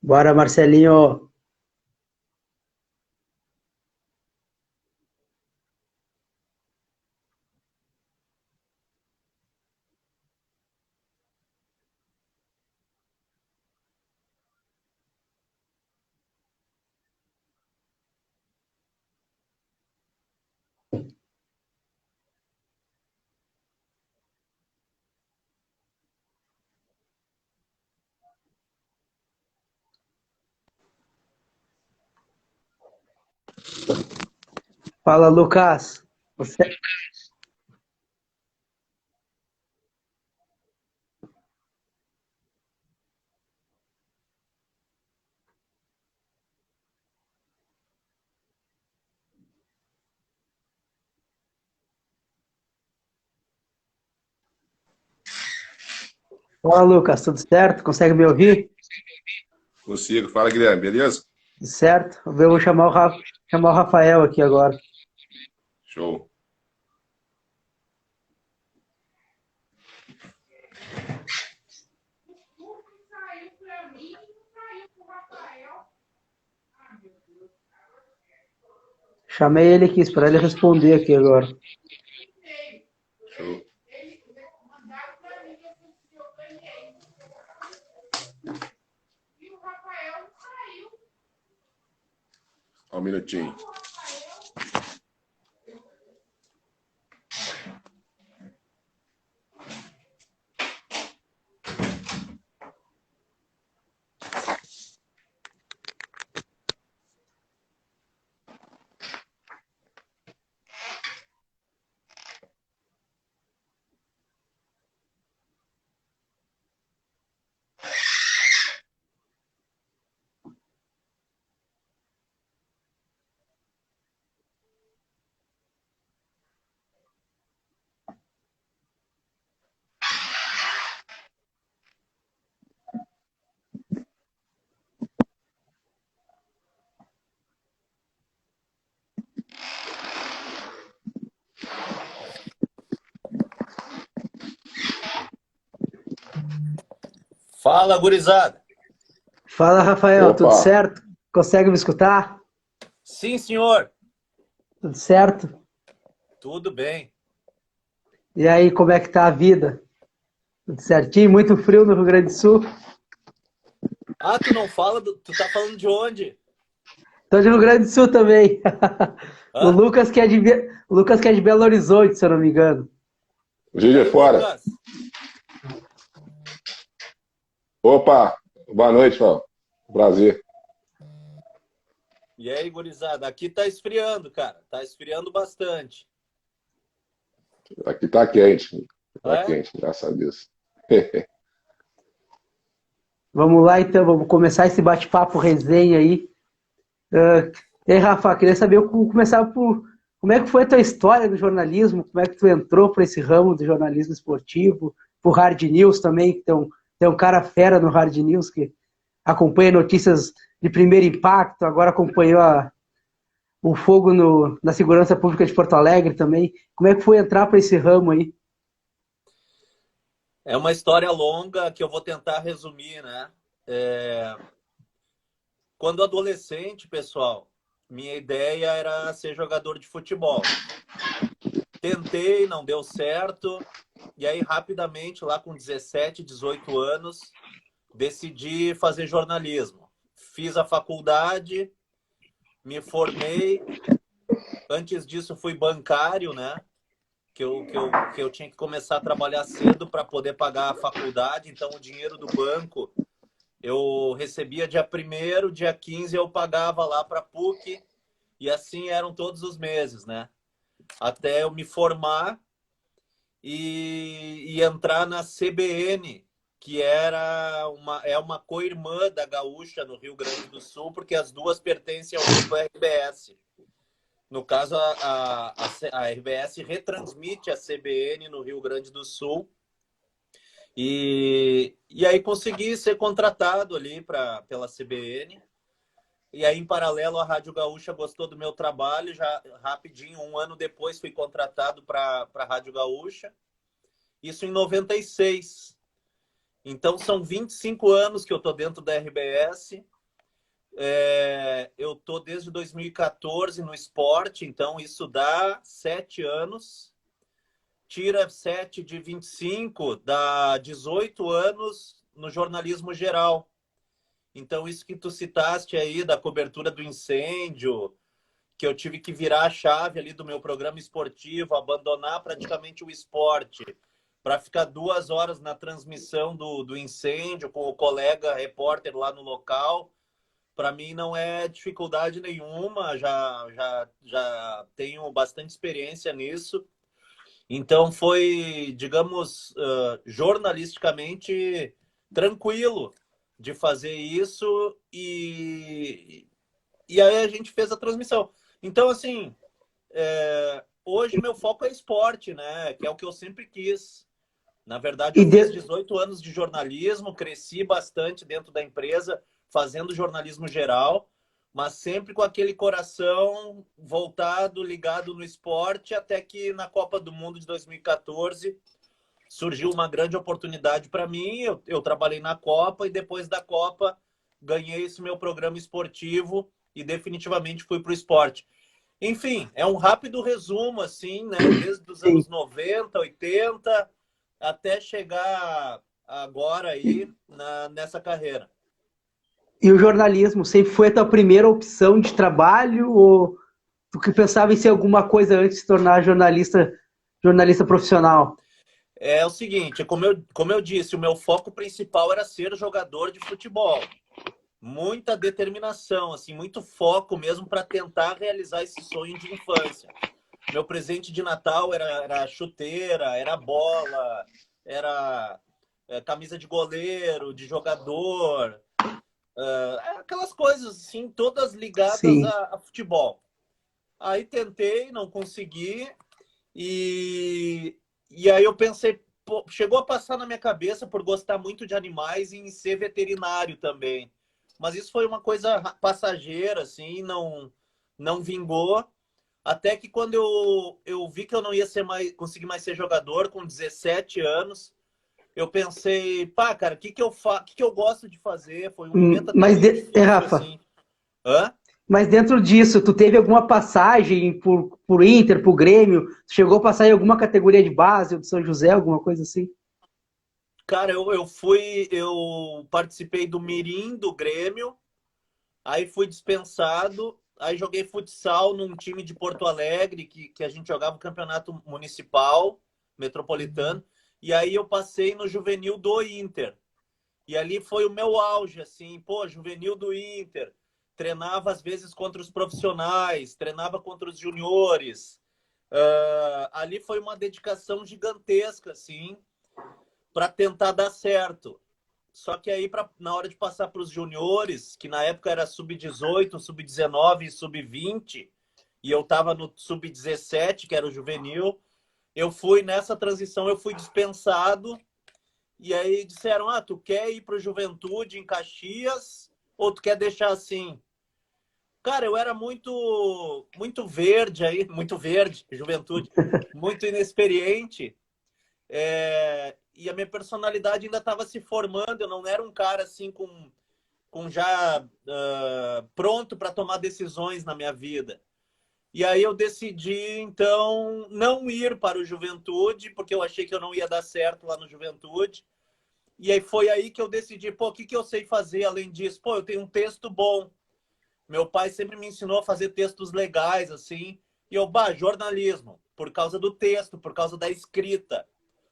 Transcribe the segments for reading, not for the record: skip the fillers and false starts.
Bora, Marcelinho. Fala, Lucas. Você... Fala, Lucas. Tudo certo? Consegue me ouvir? Consigo. Fala, Guilherme, beleza? Tudo certo? Eu vou chamar o Rafael aqui agora. Show. Chamei ele aqui, esperar ele responder aqui agora. Show. Só um minutinho. Fala, gurizada. Fala, Rafael. Tudo Opa, certo? Consegue me escutar? Sim, senhor. Tudo certo? Tudo bem. E aí, como é que tá a vida? Tudo certinho? Muito frio no Rio Grande do Sul? Ah, tu não fala tu tá falando de onde? Tô de Rio Grande do Sul também. O Hã? Lucas que é o Lucas que é de Belo Horizonte, se eu não me engano. o E Gigi é aí, fora. Lucas? Opa, boa noite, Paulo. Prazer. E aí, gurizada? Aqui tá esfriando, cara. Tá esfriando bastante. Aqui tá quente. Tá É? quente, graças a Deus. Vamos lá então, vamos começar esse bate-papo resenha aí. E aí, Rafa, queria saber, começar por como é que foi a tua história do jornalismo, como é que tu entrou para esse ramo do jornalismo esportivo, pro Hard News também, que tem um cara fera no Hard News que acompanha notícias de primeiro impacto, agora acompanhou o fogo na segurança pública de Porto Alegre também. Como é que foi entrar para esse ramo aí? É uma história longa que eu vou tentar resumir, né? Quando adolescente, pessoal, minha ideia era ser jogador de futebol. Tentei, não deu certo. E aí, rapidamente, lá com 17, 18 anos, decidi fazer jornalismo. Fiz a faculdade, me formei. Antes disso, fui bancário, né? Que eu tinha que começar a trabalhar cedo para poder pagar a faculdade. Então, o dinheiro do banco eu recebia dia 1º, dia 15 eu pagava lá para a PUC. E assim eram todos os meses, né? Até eu me formar. e entrar na CBN, que é uma co-irmã da Gaúcha no Rio Grande do Sul, porque as duas pertencem ao grupo RBS. No caso, a RBS retransmite a CBN no Rio Grande do Sul. E aí consegui ser contratado ali pela CBN. E aí, em paralelo, a Rádio Gaúcha gostou do meu trabalho. Já rapidinho, um ano depois, fui contratado para a Rádio Gaúcha. Isso em 96. Então, são 25 anos que eu estou dentro da RBS. Eu estou desde 2014 no esporte, então isso dá 7 anos. Tira 7 de 25, dá 18 anos no jornalismo geral. Então, isso que tu citaste aí da cobertura do incêndio, que eu tive que virar a chave ali do meu programa esportivo, abandonar praticamente o esporte, para ficar 2 horas na transmissão do incêndio com o colega repórter lá no local. Para mim não é dificuldade nenhuma, já tenho bastante experiência nisso. Então foi, digamos, jornalisticamente tranquilo de fazer isso e aí a gente fez a transmissão. Então, assim, hoje meu foco é esporte, né? Que é o que eu sempre quis. Na verdade, eu fiz 18 anos de jornalismo, cresci bastante dentro da empresa, fazendo jornalismo geral, mas sempre com aquele coração voltado, ligado no esporte, até que na Copa do Mundo de 2014 surgiu uma grande oportunidade para mim. Eu trabalhei na Copa e depois da Copa ganhei esse meu programa esportivo e definitivamente fui para o esporte. Enfim, é um rápido resumo, assim, né? Desde os anos 90, 80, até chegar agora aí nessa carreira. E o jornalismo sempre foi a tua primeira opção de trabalho ou tu que pensava em ser alguma coisa antes de se tornar jornalista profissional? É o seguinte, como eu disse, o meu foco principal era ser jogador de futebol. Muita determinação, assim, muito foco mesmo para tentar realizar esse sonho de infância. Meu presente de Natal era chuteira, era bola, era camisa de goleiro, de jogador, aquelas coisas assim, todas ligadas a futebol. Aí tentei, não consegui, e aí eu pensei, pô, chegou a passar na minha cabeça por gostar muito de animais e em ser veterinário também. Mas isso foi uma coisa passageira, assim, não vingou. Até que quando eu vi que eu não ia conseguir mais ser jogador com 17 anos, eu pensei, pá, cara, o que que eu gosto de fazer? Foi um momento até meio difícil, Rafa, assim. Hã? Mas dentro disso, tu teve alguma passagem por Inter, por Grêmio? Tu chegou a passar em alguma categoria de base, ou do São José, alguma coisa assim? Cara, eu participei do Mirim do Grêmio, aí fui dispensado, aí joguei futsal num time de Porto Alegre, que a gente jogava o campeonato municipal, metropolitano, e aí eu passei no juvenil do Inter. E ali foi o meu auge, assim, pô, juvenil do Inter. Treinava às vezes contra os profissionais, treinava contra os juniores. Ali foi uma dedicação gigantesca, assim, para tentar dar certo. Só que aí, na hora de passar para os juniores, que na época era sub-18, sub-19 e sub-20, e eu estava no sub-17, que era o juvenil, eu fui nessa transição, eu fui dispensado, e aí disseram, tu quer ir para o Juventude em Caxias ou tu quer deixar assim? Cara, eu era muito verde aí, muito verde, Juventude, muito inexperiente, e a minha personalidade ainda estava se formando, eu não era um cara assim com já pronto para tomar decisões na minha vida. E aí eu decidi, então, não ir para o Juventude, porque eu achei que eu não ia dar certo lá no Juventude. E aí foi aí que eu decidi, pô, o que eu sei fazer além disso? Pô, eu tenho um texto bom. Meu pai sempre me ensinou a fazer textos legais, assim. E eu, jornalismo, por causa do texto, por causa da escrita.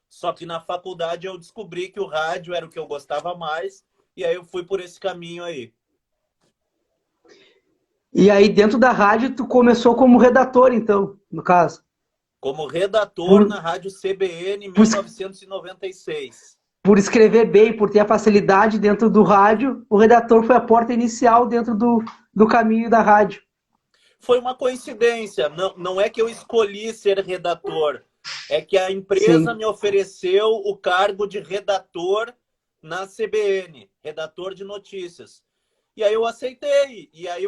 Só que na faculdade eu descobri que o rádio era o que eu gostava mais, e aí eu fui por esse caminho aí. E aí, dentro da rádio, tu começou como redator, então, no caso? Como redator Por, na Rádio CBN em por, 1996. por escrever bem, por ter a facilidade dentro do rádio, o redator foi a porta inicial dentro do caminho da rádio. Foi uma coincidência. Não é que eu escolhi ser redator. É que a empresa Sim. me ofereceu o cargo de redator na CBN, redator de notícias. E aí eu aceitei. E aí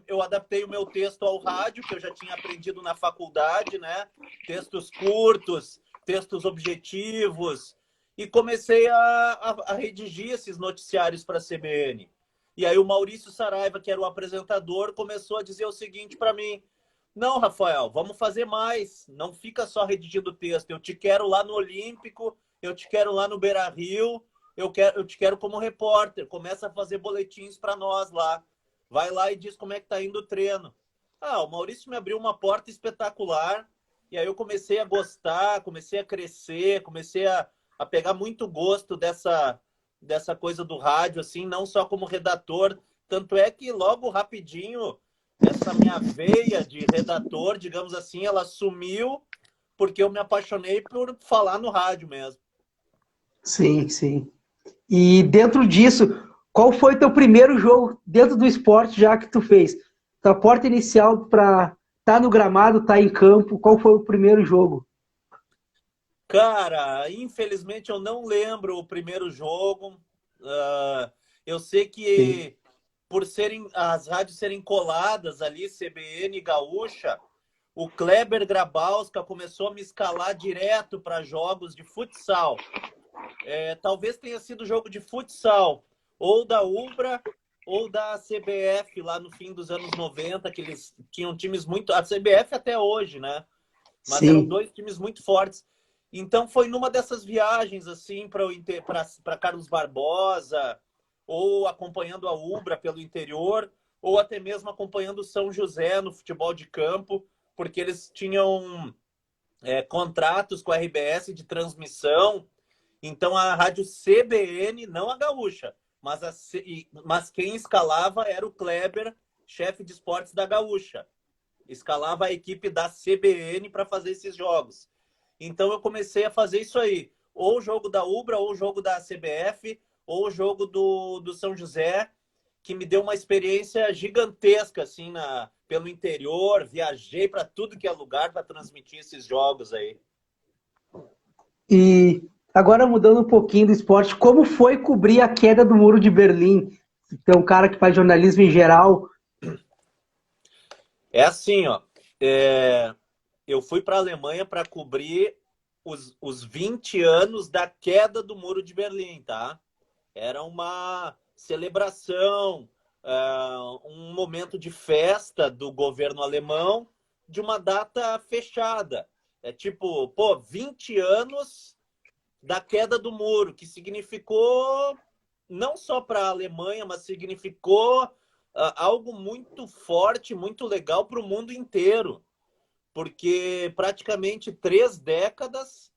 eu adaptei o meu texto ao rádio, que eu já tinha aprendido na faculdade, né? Textos curtos, textos objetivos. E comecei a redigir esses noticiários para a CBN. E aí o Maurício Saraiva, que era o apresentador, começou a dizer o seguinte para mim: não, Rafael, vamos fazer mais. Não fica só redigindo texto. Eu te quero lá no Olímpico, eu te quero lá no Beira-Rio, eu te quero como repórter. Começa a fazer boletins para nós lá. Vai lá e diz como é que tá indo o treino. O Maurício me abriu uma porta espetacular. E aí eu comecei a gostar, comecei a crescer, comecei a pegar muito gosto dessa coisa do rádio, assim, não só como redator. Tanto é que logo rapidinho essa minha veia de redator, digamos assim, ela sumiu porque eu me apaixonei por falar no rádio mesmo. Sim, sim. E dentro disso, qual foi teu primeiro jogo dentro do esporte já que tu fez? Tua porta inicial para estar no gramado, estar em campo, qual foi o primeiro jogo? Cara, infelizmente eu não lembro o primeiro jogo. Eu sei Sim. que por as rádios serem coladas ali, CBN e Gaúcha, o Kleber Grabowska começou a me escalar direto para jogos de futsal. Talvez tenha sido jogo de futsal, ou da Ubra, ou da CBF, lá no fim dos anos 90, que eles tinham times muito... A CBF até hoje, né? Mas eram Sim. dois times muito fortes. Então foi numa dessas viagens, assim, para Carlos Barbosa, ou acompanhando a Ubra pelo interior, ou até mesmo acompanhando o São José no futebol de campo, porque eles tinham contratos com a RBS de transmissão. Então a rádio CBN, não a Gaúcha, mas quem escalava era o Kleber, chefe de esportes da Gaúcha. Escalava a equipe da CBN para fazer esses jogos. Então eu comecei a fazer isso aí. Ou o jogo da Ubra, ou o jogo da CBF, ou o jogo do São José, que me deu uma experiência gigantesca assim pelo interior. Viajei para tudo que é lugar para transmitir esses jogos aí. E agora mudando um pouquinho do esporte, como foi cobrir a queda do Muro de Berlim? Tem um cara que faz jornalismo em geral. É assim, ó. Eu fui para a Alemanha para cobrir os 20 anos da queda do Muro de Berlim, tá? Era uma celebração, um momento de festa do governo alemão de uma data fechada. É tipo, 20 anos da queda do muro, que significou não só para a Alemanha, mas significou algo muito forte, muito legal para o mundo inteiro, porque praticamente 3 décadas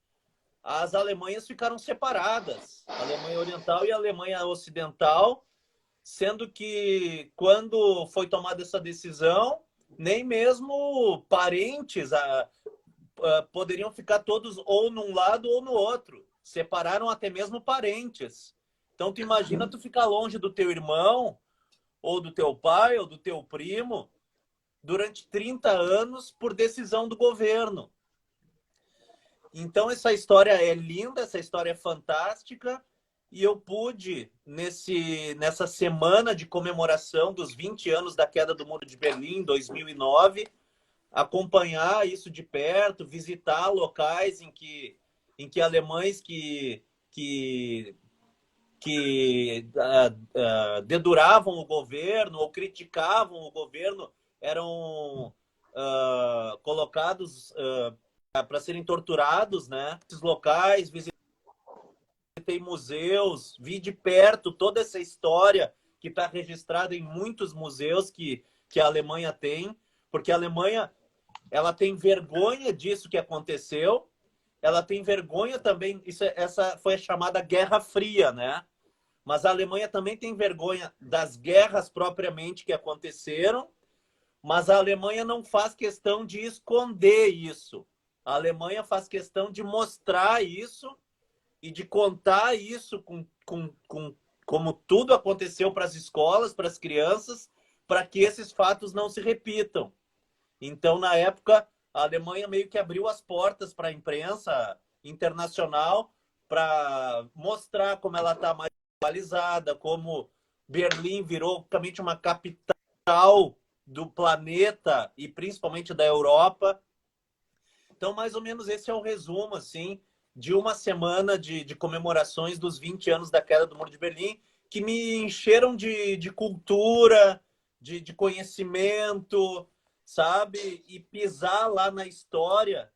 as Alemanhas ficaram separadas, a Alemanha Oriental e a Alemanha Ocidental, sendo que quando foi tomada essa decisão, nem mesmo parentes poderiam ficar todos ou num lado ou no outro. Separaram até mesmo parentes. Então, tu imagina tu ficar longe do teu irmão, ou do teu pai, ou do teu primo, durante 30 anos por decisão do governo. Então, essa história é linda, essa história é fantástica, e eu pude, nessa semana de comemoração dos 20 anos da queda do Muro de Berlim, em 2009, acompanhar isso de perto, visitar locais em que alemães que deduravam o governo ou criticavam o governo eram colocados para serem torturados, né? Esses locais, visitei museus, vi de perto toda essa história que está registrada em muitos museus que a Alemanha tem, porque a Alemanha ela tem vergonha disso que aconteceu, ela tem vergonha também, essa foi a chamada Guerra Fria, né? Mas a Alemanha também tem vergonha das guerras propriamente que aconteceram, mas a Alemanha não faz questão de esconder isso. A Alemanha faz questão de mostrar isso e de contar isso como tudo aconteceu para as escolas, para as crianças, para que esses fatos não se repitam. Então, na época, a Alemanha meio que abriu as portas para a imprensa internacional para mostrar como ela está mais globalizada, como Berlim virou praticamente uma capital do planeta e principalmente da Europa. Então, mais ou menos esse é o resumo, assim, de uma semana de comemorações dos 20 anos da queda do Muro de Berlim, que me encheram de cultura, de conhecimento, sabe? E pisar lá na história,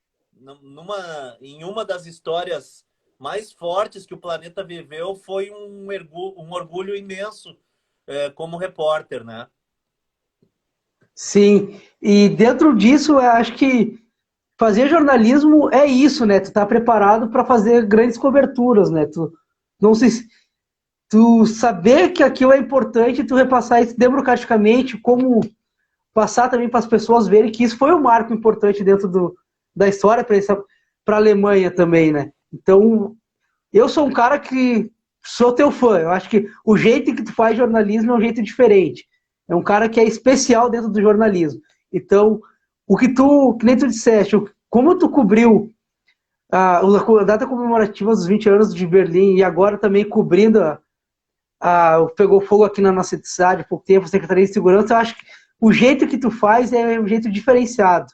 em uma das histórias mais fortes que o planeta viveu, foi um orgulho imenso como repórter, né? Sim, e dentro disso, eu acho que fazer jornalismo é isso, né? Tu tá preparado para fazer grandes coberturas, né? Tu não se tu saber que aquilo é importante, tu repassar isso democraticamente, como passar também para as pessoas verem que isso foi um marco importante dentro da história para a Alemanha também, né? Então, eu sou um cara que sou teu fã. Eu acho que o jeito que tu faz jornalismo é um jeito diferente. É um cara que é especial dentro do jornalismo. Então, que nem tu disseste, como tu cobriu a data comemorativa dos 20 anos de Berlim e agora também cobrindo Pegou Fogo aqui na nossa cidade há pouco tempo, Secretaria de Segurança, eu acho que o jeito que tu faz é um jeito diferenciado.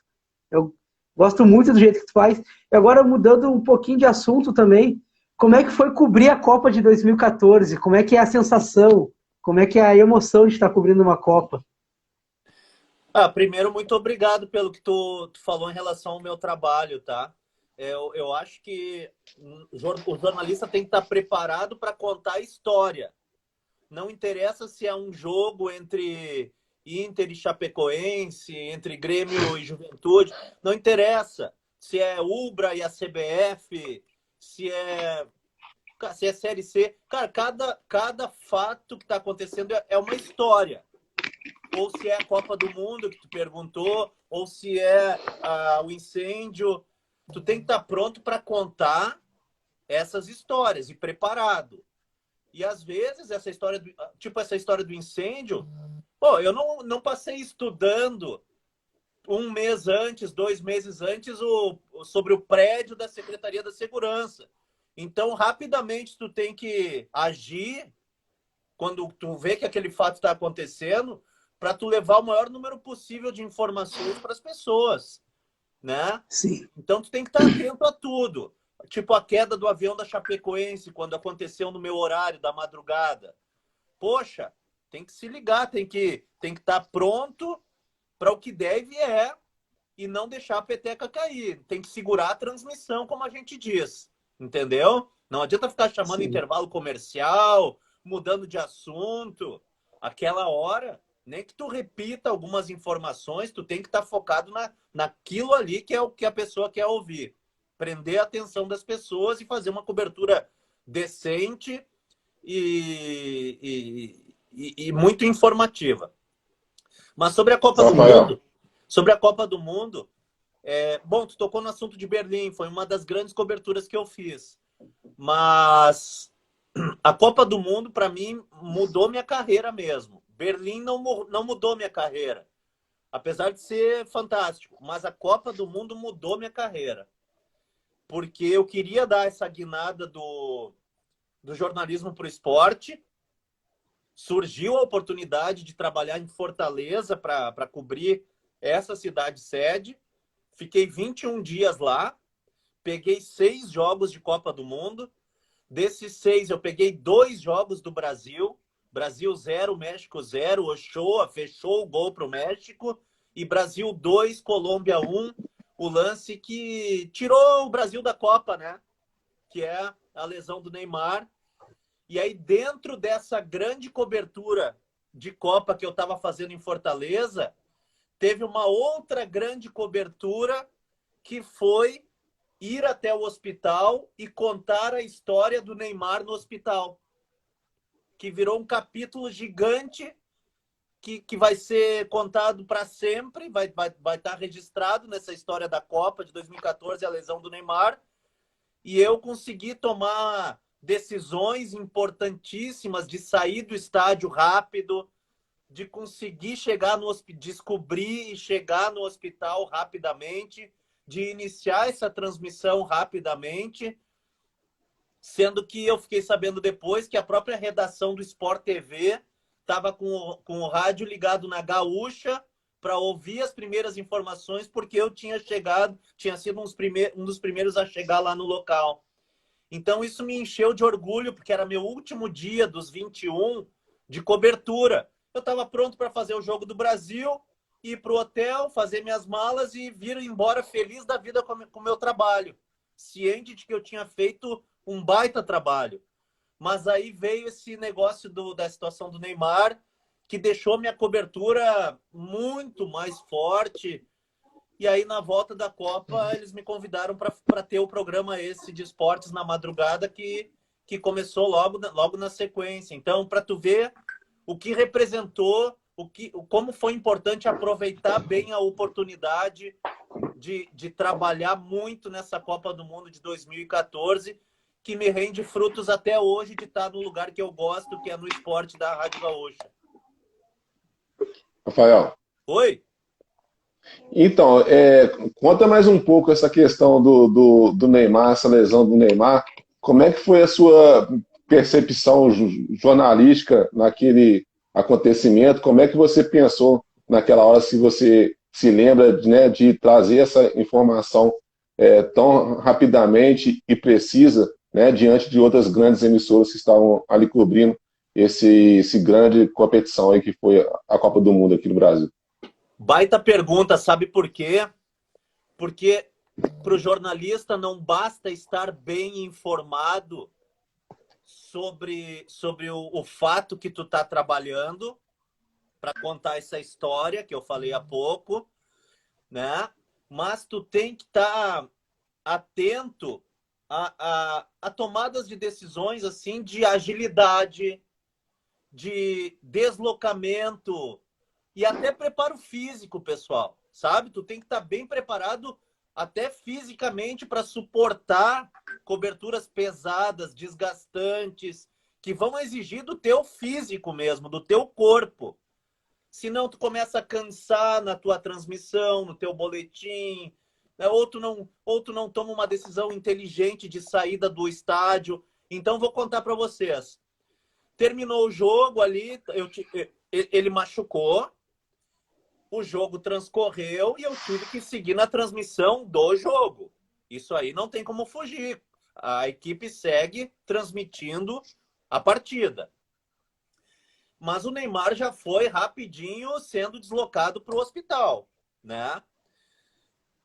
Eu gosto muito do jeito que tu faz. E agora, mudando um pouquinho de assunto também, como é que foi cobrir a Copa de 2014? Como é que é a sensação? Como é que é a emoção de estar cobrindo uma Copa? Primeiro, muito obrigado pelo que tu falou em relação ao meu trabalho, tá? Eu acho que o jornalista tem que estar preparado para contar a história. Não interessa se é um jogo entre Inter e Chapecoense, entre Grêmio e Juventude. Não interessa se é Ubra e a CBF, se é Série C. Cara, cada fato que está acontecendo é uma história. Ou se é a Copa do Mundo, que tu perguntou, ou se é o incêndio. Tu tem que estar pronto para contar essas histórias e preparado. E às vezes essa história do incêndio, pô, eu não passei estudando um mês antes, 2 meses antes, sobre o prédio da Secretaria da Segurança. Então, rapidamente, tu tem que agir quando tu vê que aquele fato está acontecendo, para tu levar o maior número possível de informações para as pessoas, né? Sim. Então, tu tem que estar atento a tudo. Tipo a queda do avião da Chapecoense, quando aconteceu no meu horário da madrugada. Poxa, tem que se ligar, tem que estar pronto para o que deve e não deixar a peteca cair. Tem que segurar a transmissão, como a gente diz. Entendeu? Não adianta ficar chamando Sim. intervalo comercial, mudando de assunto. Aquela hora, nem que tu repita algumas informações, tu tem que estar focado naquilo ali que é o que a pessoa quer ouvir. Prender a atenção das pessoas e fazer uma cobertura decente e muito informativa. Mas sobre a Copa do Rafael, Mundo, sobre a Copa do Mundo, bom, tu tocou no assunto de Berlim, foi uma das grandes coberturas que eu fiz. Mas a Copa do Mundo, para mim, mudou minha carreira mesmo. Berlim não mudou minha carreira, apesar de ser fantástico. Mas a Copa do Mundo mudou minha carreira. Porque eu queria dar essa guinada do jornalismo para o esporte. Surgiu a oportunidade de trabalhar em Fortaleza para cobrir essa cidade sede. Fiquei 21 dias lá, peguei 6 jogos de Copa do Mundo. Desses 6, eu peguei 2 jogos do Brasil. Brasil 0, México 0. Ochoa fechou o gol para o México. E Brasil 2, Colômbia 1. O lance que tirou o Brasil da Copa, né? Que é a lesão do Neymar. E aí, dentro dessa grande cobertura de Copa que eu estava fazendo em Fortaleza, teve uma outra grande cobertura que foi ir até o hospital e contar a história do Neymar no hospital, que virou um capítulo gigante que vai ser contado para sempre, vai estar registrado nessa história da Copa de 2014, a lesão do Neymar. E eu consegui tomar decisões importantíssimas de sair do estádio rápido, de conseguir chegar no descobrir e chegar no hospital rapidamente, de iniciar essa transmissão rapidamente, sendo que eu fiquei sabendo depois que a própria redação do Sport TV estava com o rádio ligado na Gaúcha para ouvir as primeiras informações, porque eu tinha sido um dos primeiros a chegar lá no local. Então isso me encheu de orgulho, porque era meu último dia dos 21 de cobertura. Eu estava pronto para fazer o jogo do Brasil, ir para o hotel, fazer minhas malas e vir embora feliz da vida com o meu trabalho, ciente de que eu tinha feito um baita trabalho. Mas aí veio esse negócio da situação do Neymar, que deixou minha cobertura muito mais forte. E aí, na volta da Copa, eles me convidaram para ter o programa esse de esportes na madrugada, que começou logo na sequência. Então, para tu ver o que representou, como foi importante aproveitar bem a oportunidade de trabalhar muito nessa Copa do Mundo de 2014, que me rende frutos até hoje de estar no lugar que eu gosto, que é no esporte da Rádio Gaúcha. Rafael. Oi? Então, conta mais um pouco essa questão do Neymar, essa lesão do Neymar. Como é que foi a sua percepção jornalística naquele acontecimento? Como é que você pensou naquela hora, se você se lembra, né, de trazer essa informação tão rapidamente e precisa, né, diante de outras grandes emissoras que estavam ali cobrindo esse grande competição aí que foi a Copa do Mundo aqui no Brasil? Baita pergunta, sabe por quê? Porque para o jornalista não basta estar bem informado sobre o fato que tu está trabalhando para contar essa história que eu falei há pouco, né? Mas tu tem que estar atento a tomadas de decisões assim de agilidade, de deslocamento e até preparo físico, pessoal, sabe? Tu tem que estar bem preparado até fisicamente para suportar coberturas pesadas, desgastantes, que vão exigir do teu físico mesmo, do teu corpo. Senão tu começa a cansar na tua transmissão, no teu boletim, né? Ou tu não toma uma decisão inteligente de saída do estádio. Então, vou contar para vocês. Terminou o jogo ali, ele machucou, o jogo transcorreu e eu tive que seguir na transmissão do jogo. Isso aí não tem como fugir. A equipe segue transmitindo a partida. Mas o Neymar já foi rapidinho sendo deslocado para o hospital, né?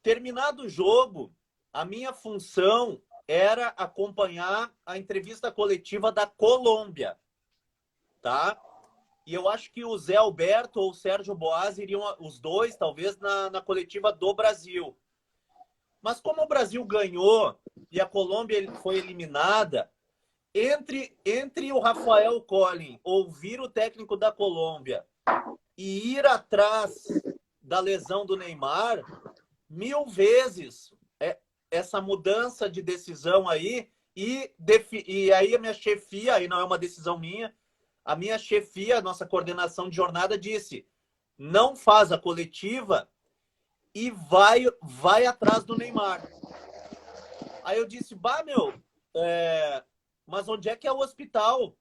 Terminado o jogo, a minha função era acompanhar a entrevista coletiva da Colômbia, tá? E eu acho que o Zé Alberto ou o Sérgio Boas iriam, os dois, talvez, na coletiva do Brasil. Mas como o Brasil ganhou e a Colômbia foi eliminada, entre o Rafael Collin ouvir o técnico da Colômbia e ir atrás da lesão do Neymar, 1000 vezes essa mudança de decisão aí, e aí a minha chefia, aí não é uma decisão minha, a minha chefia, a nossa coordenação de jornada disse: não faz a coletiva e vai atrás do Neymar. Aí eu disse: bah, meu, mas onde é que é o hospital?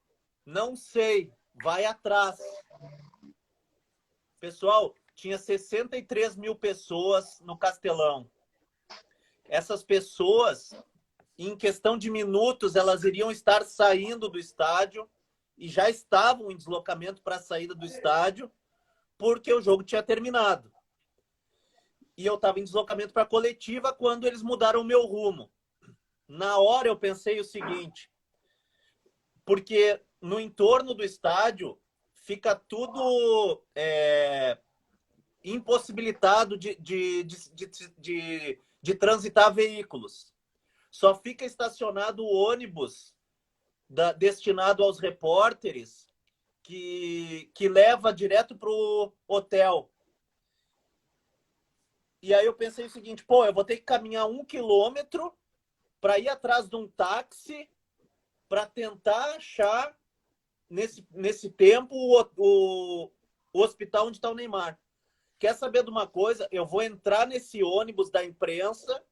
Não sei, vai atrás. Pessoal, tinha 63 mil pessoas no Castelão. Essas pessoas, em questão de minutos, elas iriam estar saindo do estádio e já estavam em deslocamento para a saída do estádio, porque o jogo tinha terminado. E eu estava em deslocamento para a coletiva quando eles mudaram o meu rumo. Na hora eu pensei o seguinte, porque no entorno do estádio fica tudo impossibilitado de transitar veículos. Só fica estacionado o ônibus destinado aos repórteres que leva direto pro hotel. E aí eu pensei o seguinte, pô, eu vou ter que caminhar 1 quilômetro para ir atrás de um táxi para tentar achar nesse tempo o hospital onde está o Neymar. Quer saber de uma coisa? Eu vou entrar nesse ônibus da imprensa,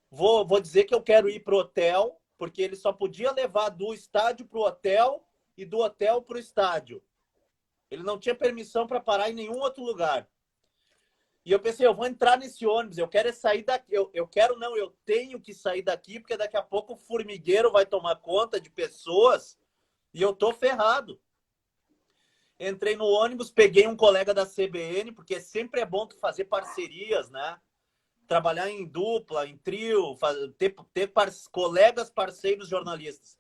vou dizer que eu quero ir para o hotel, porque ele só podia levar do estádio para o hotel e do hotel para o estádio. Ele não tinha permissão para parar em nenhum outro lugar. E eu pensei, eu vou entrar nesse ônibus, eu quero sair daqui. Eu quero não, eu tenho que sair daqui, porque daqui a pouco o formigueiro vai tomar conta de pessoas e eu tô ferrado. Entrei no ônibus, peguei um colega da CBN, porque sempre é bom tu fazer parcerias, né? Trabalhar em dupla, em trio, ter colegas parceiros jornalistas.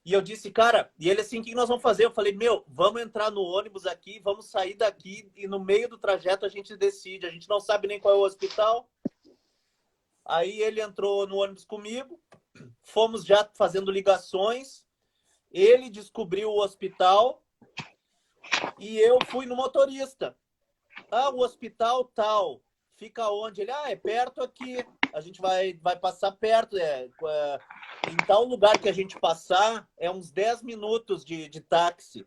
E eu disse, cara, e ele assim, o que nós vamos fazer? Eu falei, meu, vamos entrar no ônibus aqui, vamos sair daqui e no meio do trajeto a gente decide. A gente não sabe nem qual é o hospital. Aí ele entrou no ônibus comigo, fomos já fazendo ligações. Ele descobriu o hospital e eu fui no motorista. Ah, o hospital tal, fica onde? Ele, é perto aqui. A gente vai passar perto, em tal lugar que a gente passar, é uns 10 minutos de táxi.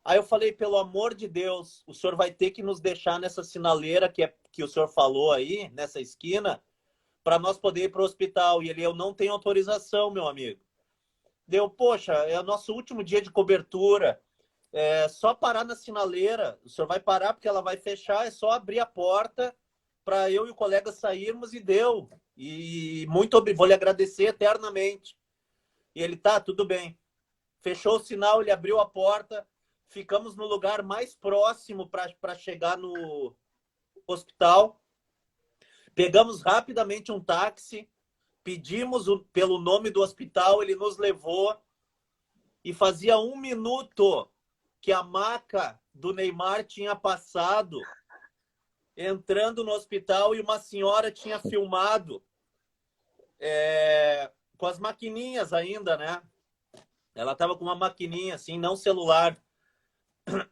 Aí eu falei, pelo amor de Deus, o senhor vai ter que nos deixar nessa sinaleira que o senhor falou aí, nessa esquina, para nós poder ir para o hospital. E ele, eu não tenho autorização, meu amigo. Deu, poxa, é o nosso último dia de cobertura. É só parar na sinaleira. O senhor vai parar porque ela vai fechar, é só abrir a porta para eu e o colega sairmos e deu. E vou lhe agradecer eternamente. E ele, tá, tudo bem. Fechou o sinal, ele abriu a porta, ficamos no lugar mais próximo para chegar no hospital. Pegamos rapidamente um táxi, pedimos pelo nome do hospital, ele nos levou e fazia 1 minuto que a maca do Neymar tinha passado entrando no hospital e uma senhora tinha filmado com as maquininhas ainda, né? Ela estava com uma maquininha, assim, não celular.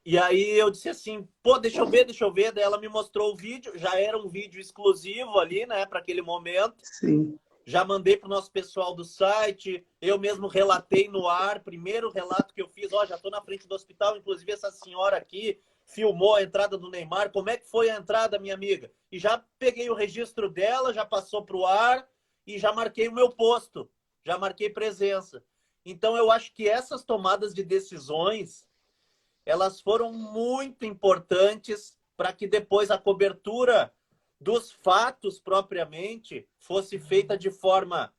E aí eu disse assim, pô, deixa eu ver. Daí ela me mostrou o vídeo, já era um vídeo exclusivo ali, né, para aquele momento. Sim. Já mandei para o nosso pessoal do site, eu mesmo relatei no ar, primeiro relato que eu fiz, já estou na frente do hospital, inclusive essa senhora aqui filmou a entrada do Neymar, como é que foi a entrada, minha amiga? E já peguei o registro dela, já passou para o ar e já marquei o meu posto, já marquei presença. Então eu acho que essas tomadas de decisões, elas foram muito importantes para que depois a cobertura dos fatos propriamente fosse feita de forma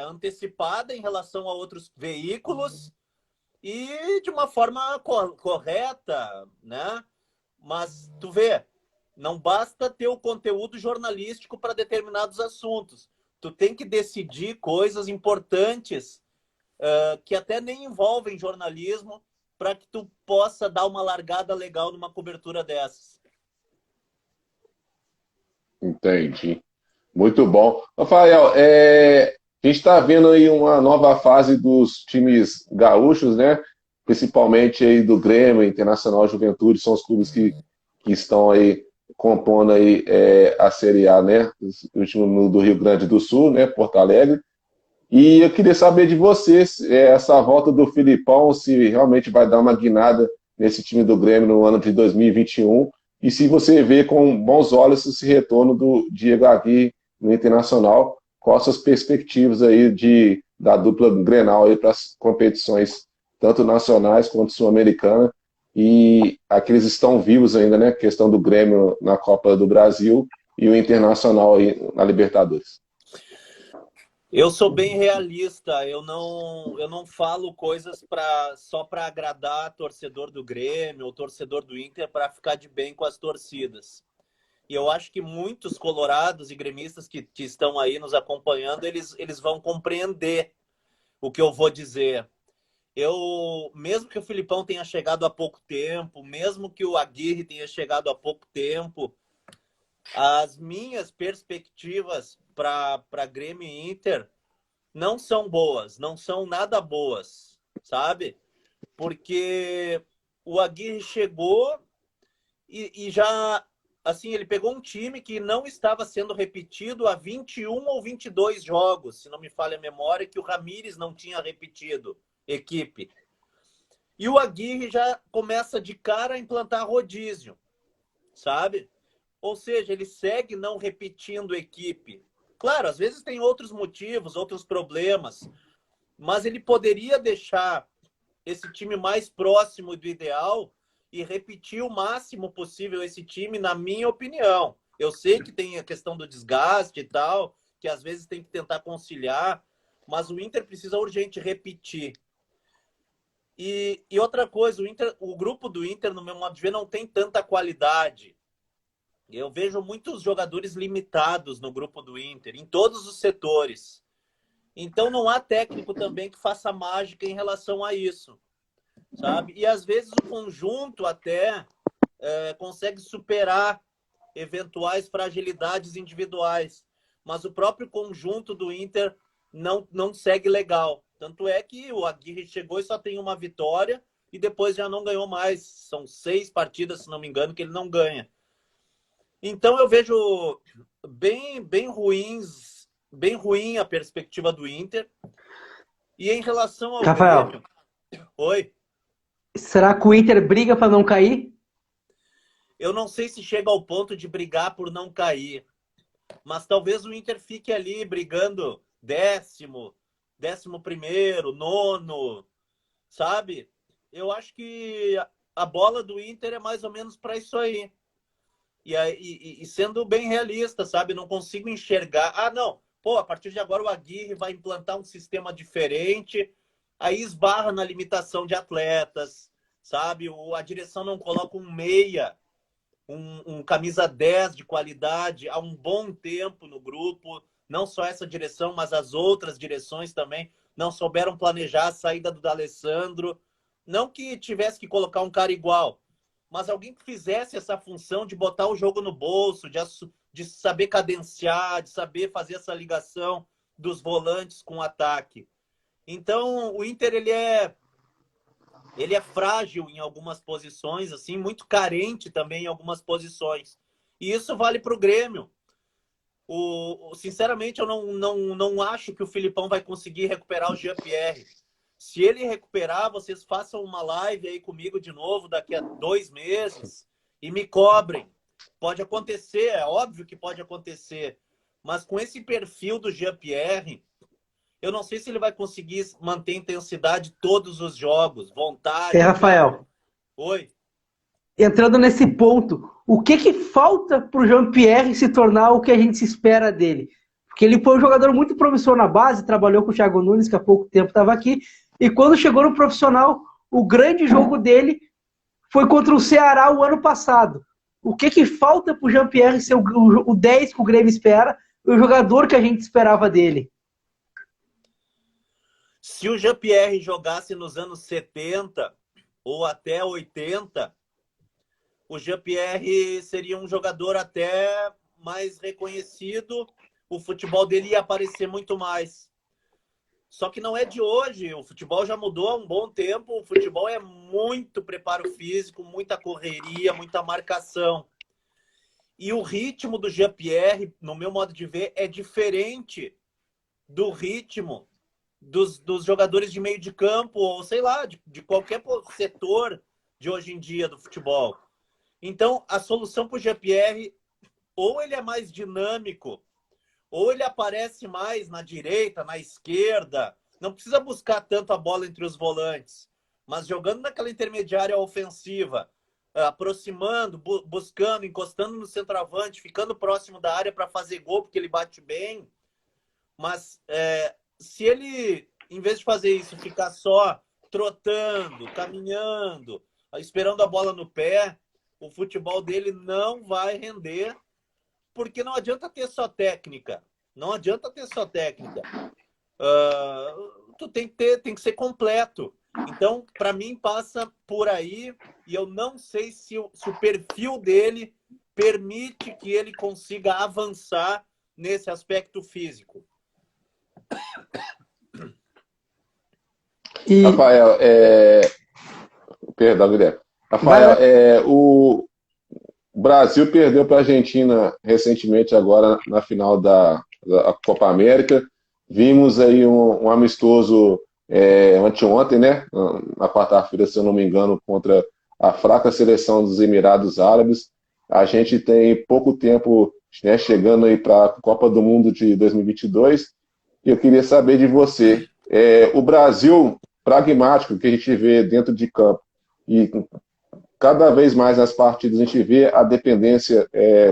antecipada em relação a outros veículos e de uma forma correta, né? Mas tu vê, não basta ter o conteúdo jornalístico para determinados assuntos. Tu tem que decidir coisas importantes que até nem envolvem jornalismo para que tu possa dar uma largada legal numa cobertura dessas. Entendi. Muito bom. Rafael, a gente está vendo aí uma nova fase dos times gaúchos, né? Principalmente aí do Grêmio, Internacional, Juventude, são os clubes que estão aí compondo aí a Série A, né? O time do Rio Grande do Sul, né? Porto Alegre. E eu queria saber de vocês, essa volta do Filipão, se realmente vai dar uma guinada nesse time do Grêmio no ano de 2021, e se você vê com bons olhos esse retorno do Diego Aguirre no Internacional, quais as suas perspectivas aí da dupla Grenal aí para as competições, tanto nacionais quanto sul-americana, e aqueles estão vivos ainda, né? A questão do Grêmio na Copa do Brasil e o Internacional aí na Libertadores. Eu sou bem realista, eu não falo coisas só para agradar torcedor do Grêmio ou torcedor do Inter para ficar de bem com as torcidas. E eu acho que muitos colorados e gremistas que estão aí nos acompanhando, eles vão compreender o que eu vou dizer. Mesmo que o Filipão tenha chegado há pouco tempo, mesmo que o Aguirre tenha chegado há pouco tempo, as minhas perspectivas para Grêmio e Inter não são boas, não são nada boas, sabe? porque o Aguirre chegou e já, assim, ele pegou um time que não estava sendo repetido há 21 ou 22 jogos, se não me falha a memória, que o Ramires não tinha repetido equipe. E o Aguirre já começa de cara a implantar rodízio, sabe? Ou seja, ele segue não repetindo equipe. Claro, às vezes tem outros motivos, outros problemas, mas ele poderia deixar esse time mais próximo do ideal e repetir o máximo possível esse time, na minha opinião. Eu sei que tem a questão do desgaste e tal, que às vezes tem que tentar conciliar, mas o Inter precisa urgente repetir. E outra coisa, o grupo do Inter, no meu modo de ver, não tem tanta qualidade. Eu vejo muitos jogadores limitados no grupo do Inter, em todos os setores. Então não há técnico também que faça mágica em relação a isso, sabe? E às vezes o conjunto até consegue superar eventuais fragilidades individuais, mas o próprio conjunto do Inter não segue legal. Tanto é que o Aguirre chegou e só tem uma vitória e depois já não ganhou mais. São 6 partidas, se não me engano, que ele não ganha. Então eu vejo bem ruim a perspectiva do Inter. E em relação ao Rafael, Grêmio... Oi? será que o Inter briga para não cair? Eu não sei se chega ao ponto de brigar por não cair, mas talvez o Inter fique ali brigando 11º, nono, sabe? Eu acho que a bola do Inter é mais ou menos para isso aí. E sendo bem realista, sabe? Não consigo enxergar. Ah, não. Pô, a partir de agora o Aguirre vai implantar um sistema diferente, aí esbarra na limitação de atletas, sabe? A direção não coloca um meia, um camisa 10 de qualidade há um bom tempo no grupo. Não só essa direção, mas as outras direções também não souberam planejar a saída do D'Alessandro. Não que tivesse que colocar um cara igual, mas alguém que fizesse essa função de botar o jogo no bolso, de saber cadenciar, de saber fazer essa ligação dos volantes com o ataque. Então, o Inter ele é frágil em algumas posições, assim, muito carente também em algumas posições. E isso vale para o Grêmio. Sinceramente, eu não acho que o Filipão vai conseguir recuperar o Jean-Pierre. Se ele recuperar, vocês façam uma live aí comigo de novo daqui a 2 meses e me cobrem. Pode acontecer, é óbvio que pode acontecer. Mas com esse perfil do Jean-Pierre, eu não sei se ele vai conseguir manter intensidade todos os jogos, vontade. Rafael. Oi. Entrando nesse ponto, o que falta para o Jean-Pierre se tornar o que a gente se espera dele? Porque ele foi um jogador muito promissor na base, trabalhou com o Thiago Nunes, que há pouco tempo estava aqui, e quando chegou no profissional, o grande jogo dele foi contra o Ceará o ano passado. O que falta para o Jean-Pierre ser o 10 que o Grêmio espera, e o jogador que a gente esperava dele? Se o Jean-Pierre jogasse nos anos 70 ou até 80, o Jean-Pierre seria um jogador até mais reconhecido, o futebol dele ia aparecer muito mais. Só que não é de hoje, o futebol já mudou há um bom tempo, o futebol é muito preparo físico, muita correria, muita marcação. E o ritmo do Jean-Pierre, no meu modo de ver, é diferente do ritmo dos jogadores de meio de campo, ou sei lá, de qualquer setor de hoje em dia do futebol. Então, a solução para o Jean-Pierre, ou ele é mais dinâmico, ou ele aparece mais na direita, na esquerda. Não precisa buscar tanto a bola entre os volantes, mas jogando naquela intermediária ofensiva, aproximando, buscando, encostando no centroavante, ficando próximo da área para fazer gol, porque ele bate bem. Mas se ele, em vez de fazer isso, ficar só trotando, caminhando, esperando a bola no pé, o futebol dele não vai render, porque não adianta ter só técnica. Não adianta ter só técnica. Tu tem que ser completo. Então, para mim, passa por aí, e eu não sei se o perfil dele permite que ele consiga avançar nesse aspecto físico. Rafael, Perdão, Guilherme. Vai Rafael, lá. o Brasil perdeu para a Argentina recentemente, agora na final da Copa América. Vimos aí um amistoso anteontem, né? Na quarta-feira, se eu não me engano, contra a fraca seleção dos Emirados Árabes. A gente tem pouco tempo, né, chegando aí para a Copa do Mundo de 2022. E eu queria saber de você, o Brasil pragmático que a gente vê dentro de campo e cada vez mais nas partidas a gente vê a dependência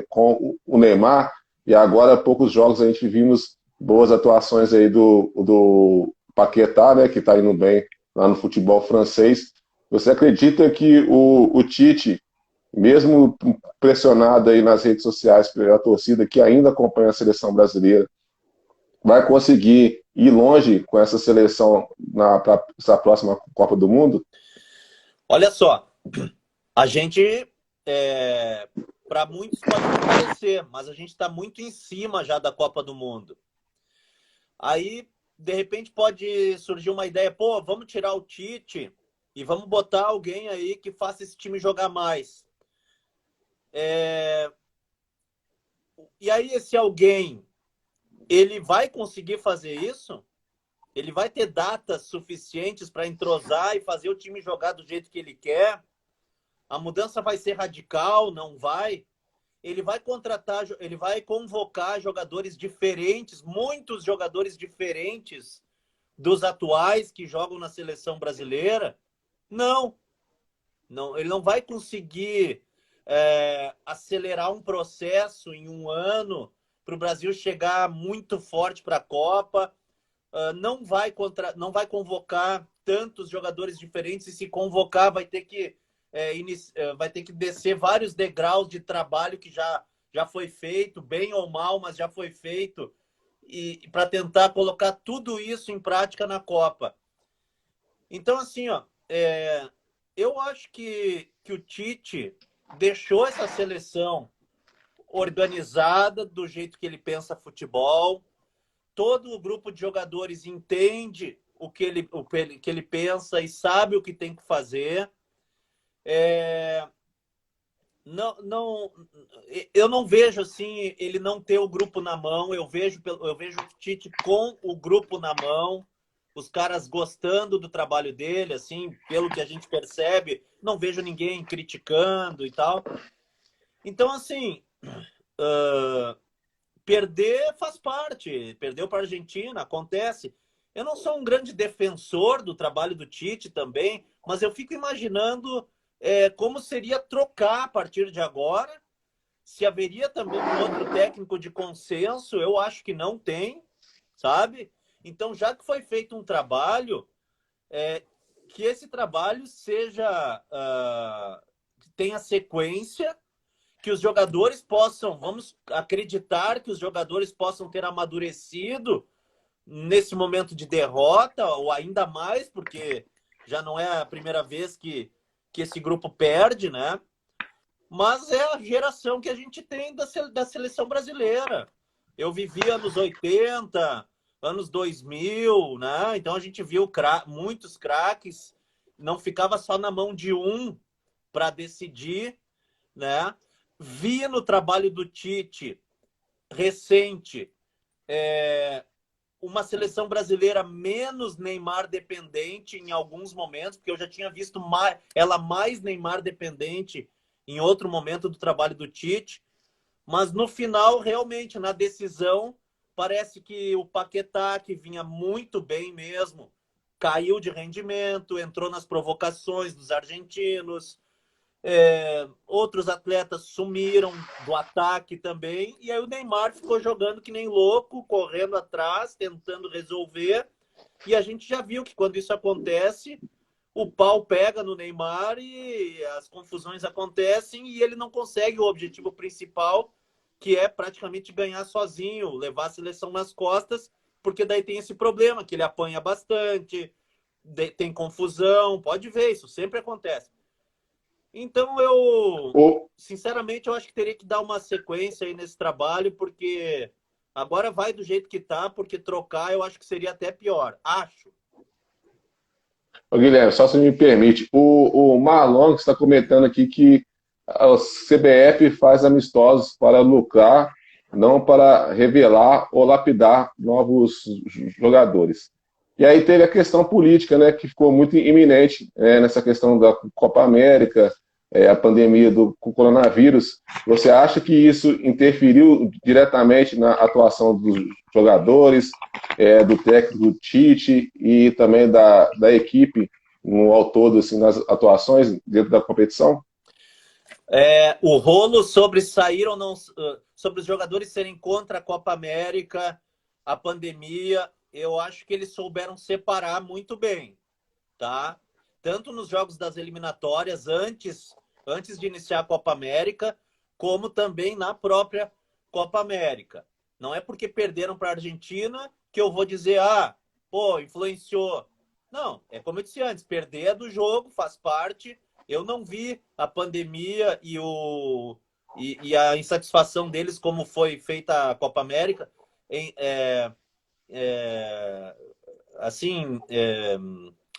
com o Neymar, e agora há poucos jogos a gente vimos boas atuações aí do Paquetá, né, que está indo bem lá no futebol francês. Você acredita que o Tite, mesmo pressionado aí nas redes sociais pela torcida que ainda acompanha a seleção brasileira, vai conseguir ir longe com essa seleção para essa próxima Copa do Mundo? Olha só, a gente, para muitos pode não parecer, mas a gente está muito em cima já da Copa do Mundo. Aí, de repente, pode surgir uma ideia, pô, vamos tirar o Tite e vamos botar alguém aí que faça esse time jogar mais. E aí, esse alguém, ele vai conseguir fazer isso? Ele vai ter datas suficientes para entrosar e fazer o time jogar do jeito que ele quer? A mudança vai ser radical? Não vai? Ele vai contratar, ele vai convocar jogadores diferentes, muitos jogadores diferentes dos atuais que jogam na seleção brasileira? Não, não, ele não vai conseguir acelerar um processo em um ano para o Brasil chegar muito forte para a Copa. Não vai convocar tantos jogadores diferentes, e se convocar vai ter que descer vários degraus de trabalho que já foi feito, bem ou mal, mas já foi feito, e para tentar colocar tudo isso em prática na Copa. Então, assim, ó, eu acho que o Tite deixou essa seleção organizada do jeito que ele pensa futebol. Todo o grupo de jogadores entende o que ele pensa e sabe o que tem que fazer. Não, eu não vejo assim ele não ter o grupo na mão. Eu vejo o Tite com o grupo na mão, os caras gostando do trabalho dele, assim, pelo que a gente percebe. Não vejo ninguém criticando e tal. Então, assim, perder faz parte. Perdeu para a Argentina, acontece. Eu não sou um grande defensor do trabalho do Tite também, mas eu fico imaginando como seria trocar a partir de agora. Se haveria também um outro técnico de consenso, eu acho que não tem, sabe? Então, já que foi feito um trabalho, que esse trabalho tenha sequência, que os jogadores vamos acreditar que os jogadores possam ter amadurecido nesse momento de derrota, ou ainda mais, porque já não é a primeira vez que esse grupo perde, né? Mas é a geração que a gente tem da seleção brasileira. Eu vivi anos 80, anos 2000, né? Então a gente viu muitos craques, não ficava só na mão de um para decidir, né? Vi no trabalho do Tite recente uma seleção brasileira menos Neymar dependente em alguns momentos, porque eu já tinha visto ela mais Neymar dependente em outro momento do trabalho do Tite, mas no final, realmente, na decisão, parece que o Paquetá, que vinha muito bem mesmo, caiu de rendimento, entrou nas provocações dos argentinos. Outros atletas sumiram do ataque também, e aí o Neymar ficou jogando que nem louco, correndo atrás, tentando resolver, e a gente já viu que quando isso acontece, o pau pega no Neymar e as confusões acontecem e ele não consegue o objetivo principal, que é praticamente ganhar sozinho, levar a seleção nas costas, porque daí tem esse problema, que ele apanha bastante, tem confusão, pode ver, isso sempre acontece. Então, sinceramente, eu acho que teria que dar uma sequência aí nesse trabalho, porque agora vai do jeito que tá, porque trocar eu acho que seria até pior. Acho. Ô, Guilherme, só se me permite, o Marlon está comentando aqui que a CBF faz amistosos para lucrar, não para revelar ou lapidar novos jogadores. E aí teve a questão política, né, que ficou muito iminente nessa questão da Copa América, a pandemia do coronavírus. Você acha que isso interferiu diretamente na atuação dos jogadores, do técnico Tite e também da equipe no ao todo, assim, nas atuações dentro da competição? O rolo sobre sair ou não, sobre os jogadores serem contra a Copa América, a pandemia, eu acho que eles souberam separar muito bem, tá? Tanto nos jogos das eliminatórias, antes de iniciar a Copa América, como também na própria Copa América. Não é porque perderam para a Argentina que eu vou dizer, influenciou. Não, é como eu disse antes, perder é do jogo, faz parte. Eu não vi a pandemia e a insatisfação deles, como foi feita a Copa América,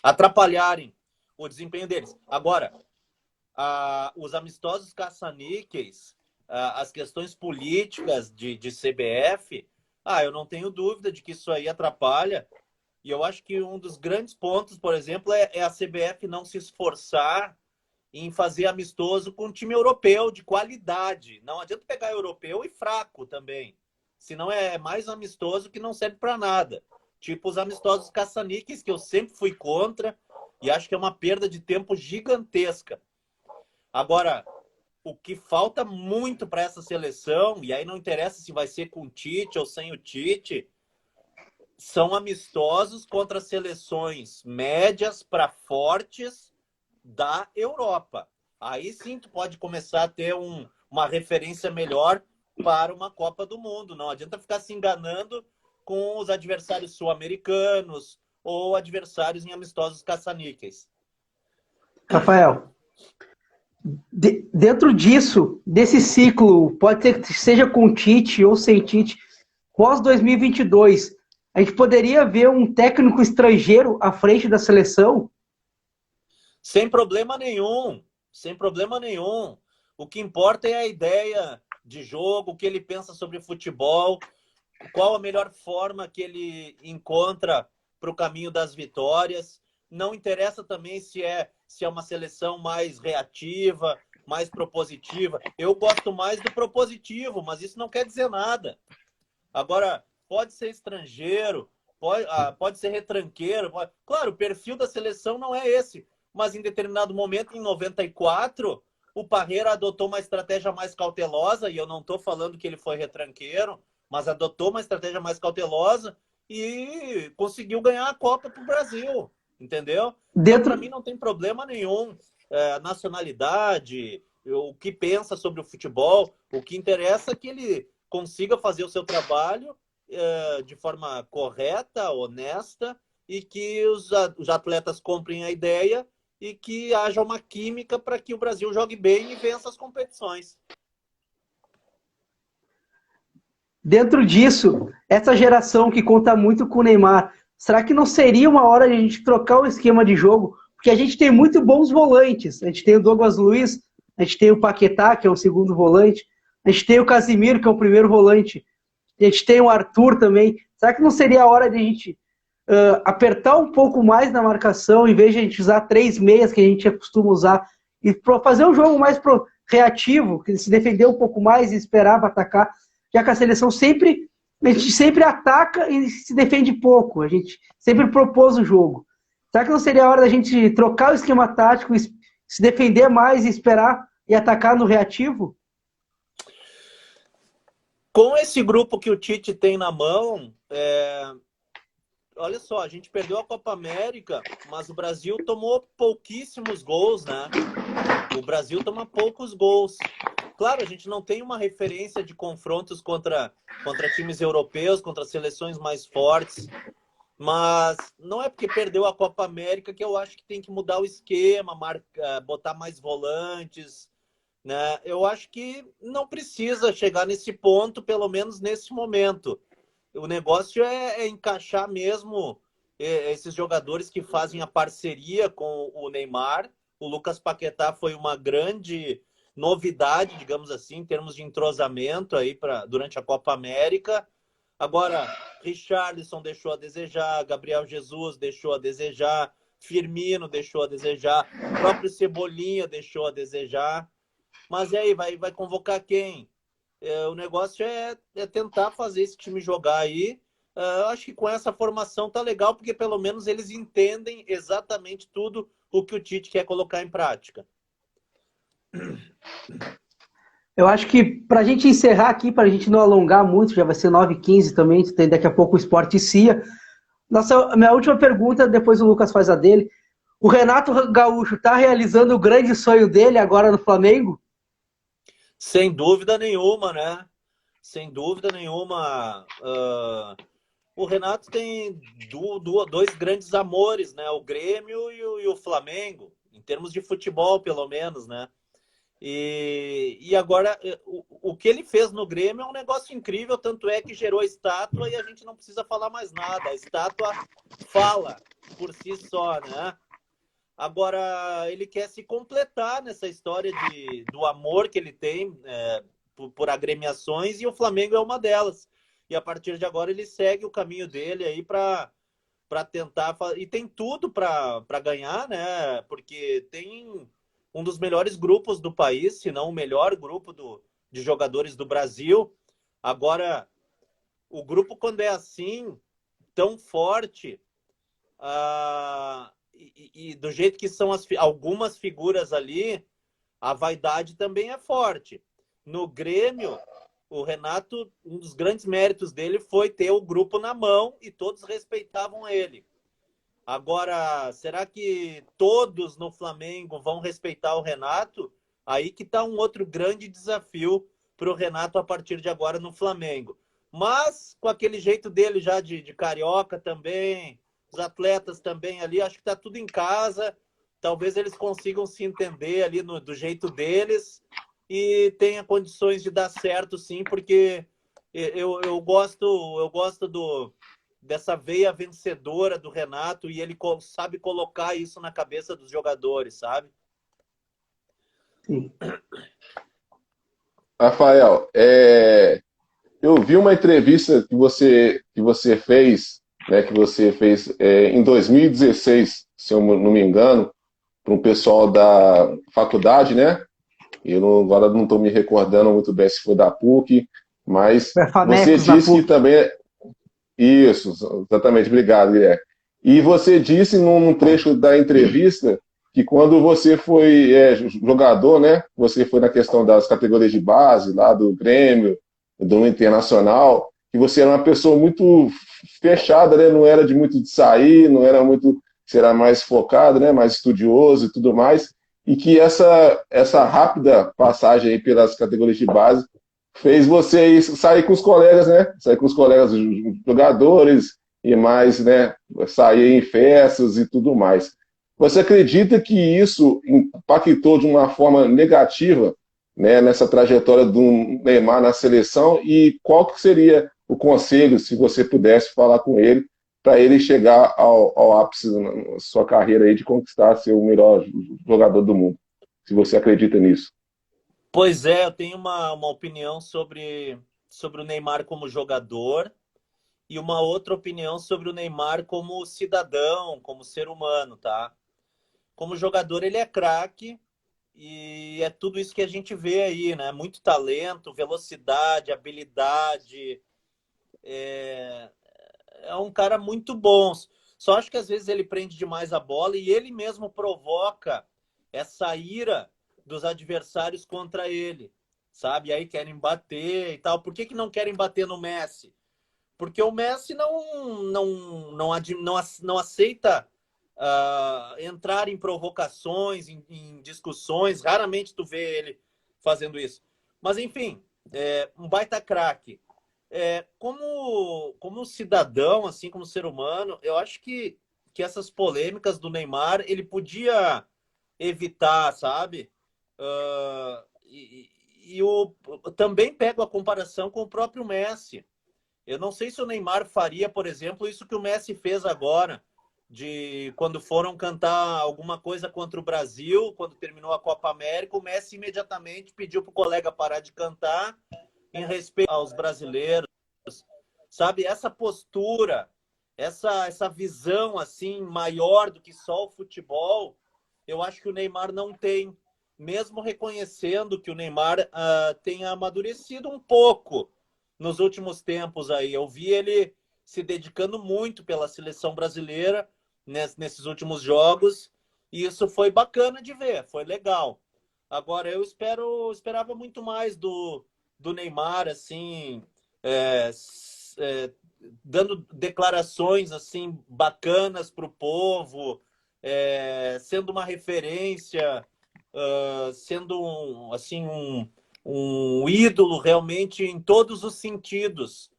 atrapalharem o desempenho deles. Agora, os amistosos caça-níqueis, as questões políticas de CBF, eu não tenho dúvida de que isso aí atrapalha. E eu acho que um dos grandes pontos, por exemplo, é a CBF não se esforçar em fazer amistoso com um time europeu de qualidade. Não adianta pegar europeu e fraco também. Senão é mais amistoso que não serve para nada. Tipo os amistosos caça-níqueis, que eu sempre fui contra e acho que é uma perda de tempo gigantesca. Agora, o que falta muito para essa seleção, e aí não interessa se vai ser com o Tite ou sem o Tite, são amistosos contra seleções médias para fortes da Europa. Aí sim tu pode começar a ter uma referência melhor para uma Copa do Mundo. Não adianta ficar se enganando com os adversários sul-americanos ou adversários em amistosos caça-níqueis. Rafael, dentro disso, desse ciclo, pode ser que seja com Tite ou sem Tite, pós 2022, a gente poderia ver um técnico estrangeiro à frente da seleção? Sem problema nenhum. Sem problema nenhum. O que importa é a ideia de jogo, o que ele pensa sobre futebol, qual a melhor forma que ele encontra para o caminho das vitórias. Não interessa também se é uma seleção mais reativa, mais propositiva. Eu gosto mais do propositivo, mas isso não quer dizer nada. Agora, pode ser estrangeiro, pode ser retranqueiro. Claro, o perfil da seleção não é esse. Mas em determinado momento, em 94, o Parreira adotou uma estratégia mais cautelosa, e eu não estou falando que ele foi retranqueiro, mas adotou uma estratégia mais cautelosa e conseguiu ganhar a Copa para o Brasil, entendeu? Então, para mim, não tem problema nenhum. Nacionalidade, o que pensa sobre o futebol, o que interessa é que ele consiga fazer o seu trabalho de forma correta, honesta, e que os atletas comprem a ideia e que haja uma química para que o Brasil jogue bem e vença as competições. Dentro disso, essa geração que conta muito com o Neymar, será que não seria uma hora de a gente trocar o esquema de jogo? Porque a gente tem muito bons volantes. A gente tem o Douglas Luiz, a gente tem o Paquetá, que é o segundo volante, a gente tem o Casimiro, que é o primeiro volante, a gente tem o Arthur também. Será que não seria a hora de a gente apertar um pouco mais na marcação, em vez de a gente usar 3 meias que a gente costuma usar, e fazer um jogo mais reativo, que se defender um pouco mais e esperar para atacar, já que a seleção a gente sempre ataca e se defende pouco, a gente sempre propôs o jogo. Será que não seria a hora da gente trocar o esquema tático, se defender mais e esperar e atacar no reativo? Com esse grupo que o Tite tem na mão, olha só, a gente perdeu a Copa América, mas o Brasil tomou pouquíssimos gols, né? O Brasil toma poucos gols. Claro, a gente não tem uma referência de confrontos contra times europeus, contra seleções mais fortes, mas não é porque perdeu a Copa América que eu acho que tem que mudar o esquema, botar mais volantes, né? Eu acho que não precisa chegar nesse ponto, pelo menos nesse momento. O negócio é encaixar mesmo esses jogadores que fazem a parceria com o Neymar. O Lucas Paquetá foi uma grande novidade, digamos assim, em termos de entrosamento aí durante a Copa América. Agora, Richarlison deixou a desejar, Gabriel Jesus deixou a desejar, Firmino deixou a desejar, o próprio Cebolinha deixou a desejar. Mas e aí, vai convocar quem? O negócio é tentar fazer esse time jogar aí. Eu acho que com essa formação tá legal, porque pelo menos eles entendem exatamente tudo o que o Tite quer colocar em prática. Eu acho que para a gente encerrar aqui, para a gente não alongar muito, já vai ser 9h15 também, tem daqui a pouco o Sport Cia. Minha última pergunta, depois o Lucas faz a dele. O Renato Gaúcho está realizando o grande sonho dele agora no Flamengo? Sem dúvida nenhuma, né? Sem dúvida nenhuma. O Renato tem dois grandes amores, né? O Grêmio e o Flamengo, em termos de futebol, pelo menos, né? E agora, o que ele fez no Grêmio é um negócio incrível, tanto é que gerou estátua e a gente não precisa falar mais nada. A estátua fala por si só, né? Agora, ele quer se completar nessa história do amor que ele tem por agremiações, e o Flamengo é uma delas. E a partir de agora ele segue o caminho dele aí para tentar. E tem tudo para ganhar, né? Porque tem um dos melhores grupos do país, se não o melhor grupo de jogadores do Brasil. Agora, o grupo, quando é assim, tão forte, e do jeito que são algumas figuras ali, a vaidade também é forte. No Grêmio, o Renato, um dos grandes méritos dele foi ter o grupo na mão e todos respeitavam ele. Agora, será que todos no Flamengo vão respeitar o Renato? Aí que está um outro grande desafio para o Renato a partir de agora no Flamengo. Mas com aquele jeito dele já de carioca também, os atletas também ali, acho que está tudo em casa. Talvez eles consigam se entender ali do jeito deles e tenha condições de dar certo, sim, porque eu gosto dessa veia vencedora do Renato, e ele sabe colocar isso na cabeça dos jogadores, sabe? Sim. Rafael, eu vi uma entrevista que você fez, né, em 2016, se eu não me engano, para um pessoal da faculdade, né? Agora não estou me recordando muito bem se foi da PUC, mas você disse que também. Isso, exatamente, obrigado, Guilherme. E você disse num trecho da entrevista que quando você foi jogador, né? Você foi na questão das categorias de base, lá do Grêmio, do Internacional, que você era uma pessoa muito fechada, né? Não era muito de sair, não era muito, você era mais focado, né? Mais estudioso e tudo mais, e que essa rápida passagem aí pelas categorias de base fez você sair com os colegas, né? Sair com os colegas jogadores e mais, né? Sair em festas e tudo mais. Você acredita que isso impactou de uma forma negativa, né, nessa trajetória do Neymar na seleção? E qual que seria o conselho, se você pudesse falar com ele, para ele chegar ao ápice da sua carreira aí de conquistar ser o melhor jogador do mundo? Se você acredita nisso. Pois é, eu tenho uma opinião sobre o Neymar como jogador e uma outra opinião sobre o Neymar como cidadão, como ser humano, tá? Como jogador, ele é craque e é tudo isso que a gente vê aí, né? Muito talento, velocidade, habilidade. É um cara muito bom. Só acho que às vezes ele prende demais a bola e ele mesmo provoca essa ira dos adversários contra ele, sabe? E aí querem bater e tal. Por que não querem bater no Messi? Porque o Messi não aceita entrar em provocações, em discussões. Raramente tu vê ele fazendo isso. Mas, enfim, um baita craque. Como cidadão, assim, como ser humano, eu acho que essas polêmicas do Neymar, ele podia evitar, sabe? Uh, e, e também pego a comparação com o próprio Messi. Eu não sei se o Neymar faria, por exemplo, isso que o Messi fez agora, de quando foram cantar alguma coisa contra o Brasil, quando terminou a Copa América, o Messi imediatamente pediu para o colega parar de cantar em respeito aos brasileiros, sabe? Essa postura, essa visão assim maior do que só o futebol, eu acho que o Neymar não tem, mesmo reconhecendo que o Neymar tenha amadurecido um pouco nos últimos tempos aí. Eu vi ele se dedicando muito pela seleção brasileira nesses últimos jogos, e isso foi bacana de ver, foi legal. Agora, esperava muito mais do Neymar, assim, é, é, dando declarações assim bacanas para o povo, sendo uma referência, sendo um ídolo realmente em todos os sentidos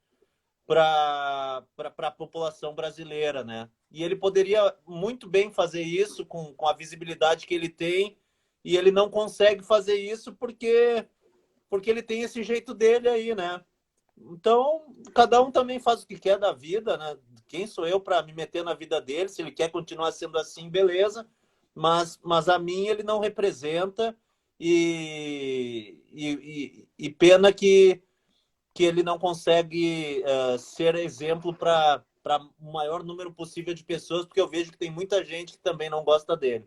para a população brasileira, né? E ele poderia muito bem fazer isso com a visibilidade que ele tem, e ele não consegue fazer isso porque ele tem esse jeito dele aí, né? Então, cada um também faz o que quer da vida, né? Quem sou eu para me meter na vida dele? Se ele quer continuar sendo assim, beleza. Mas a mim ele não representa, e pena que ele não consegue ser exemplo para o maior número possível de pessoas, porque eu vejo que tem muita gente que também não gosta dele.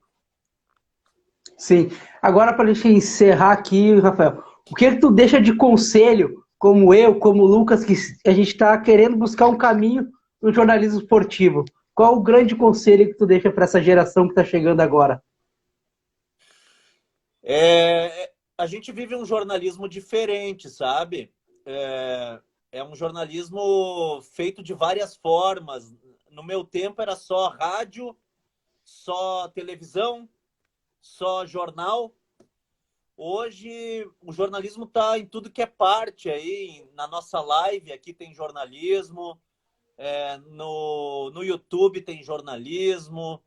Sim. Agora, para a gente encerrar aqui, Rafael, o que tu deixa de conselho, como eu, como o Lucas, que a gente está querendo buscar um caminho no jornalismo esportivo? Qual o grande conselho que tu deixa para essa geração que está chegando agora? A gente vive um jornalismo diferente, sabe? É um jornalismo feito de várias formas. No meu tempo era só rádio, só televisão, só jornal. Hoje o jornalismo está em tudo que é parte aí. Na nossa live aqui tem jornalismo, no YouTube tem jornalismo,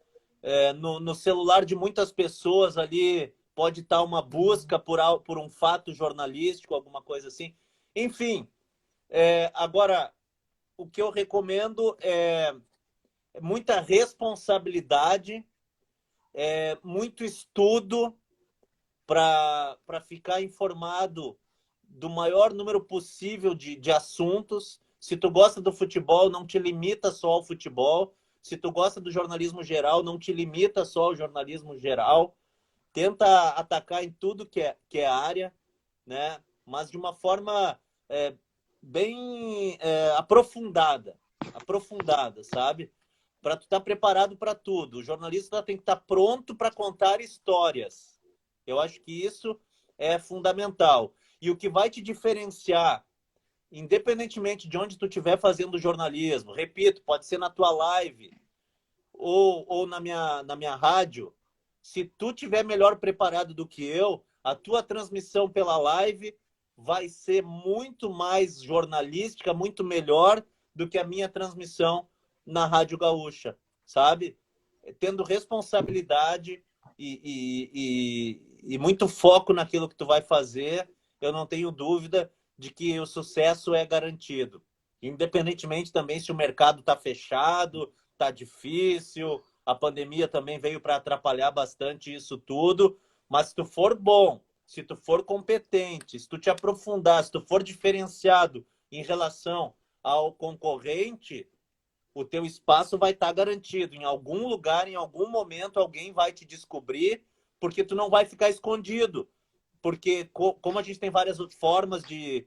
no celular de muitas pessoas ali pode estar uma busca por um fato jornalístico, alguma coisa assim. Enfim, agora o que eu recomendo é muita responsabilidade, muito estudo para ficar informado do maior número possível de assuntos. Se tu gosta do futebol, não te limita só ao futebol. Se tu gosta do jornalismo geral, não te limita só ao jornalismo geral. Tenta atacar em tudo que é área, né? Mas de uma forma bem aprofundada, sabe? Para tu estar preparado para tudo. O jornalista tem que estar pronto para contar histórias. Eu acho que isso é fundamental. E o que vai te diferenciar, independentemente de onde tu estiver fazendo jornalismo, repito, pode ser na tua live ou na minha rádio, se tu tiver melhor preparado do que eu, a tua transmissão pela live vai ser muito mais jornalística, muito melhor do que a minha transmissão na Rádio Gaúcha, sabe? Tendo responsabilidade e muito foco naquilo que tu vai fazer, eu não tenho dúvida de que o sucesso é garantido. Independentemente também se o mercado está fechado, está difícil, a pandemia também veio para atrapalhar bastante isso tudo, mas se tu for bom, se tu for competente, se tu te aprofundar, se tu for diferenciado em relação ao concorrente, o teu espaço vai estar garantido. Em algum lugar, em algum momento, alguém vai te descobrir, porque tu não vai ficar escondido. Porque como a gente tem várias formas de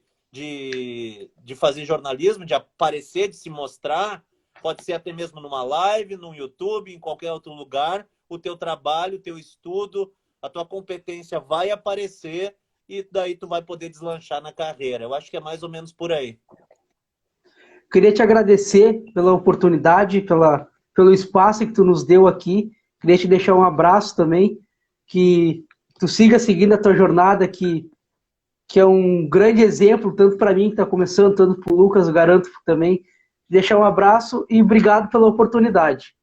fazer jornalismo, de aparecer, de se mostrar, pode ser até mesmo numa live, no YouTube, em qualquer outro lugar, o teu trabalho, o teu estudo, a tua competência vai aparecer e daí tu vai poder deslanchar na carreira. Eu acho que é mais ou menos por aí. Queria te agradecer pela oportunidade, pelo espaço que tu nos deu aqui. Queria te deixar um abraço também, que tu siga seguindo a tua jornada, que é um grande exemplo, tanto para mim que está começando, tanto para o Lucas, eu garanto também. Deixar um abraço e obrigado pela oportunidade.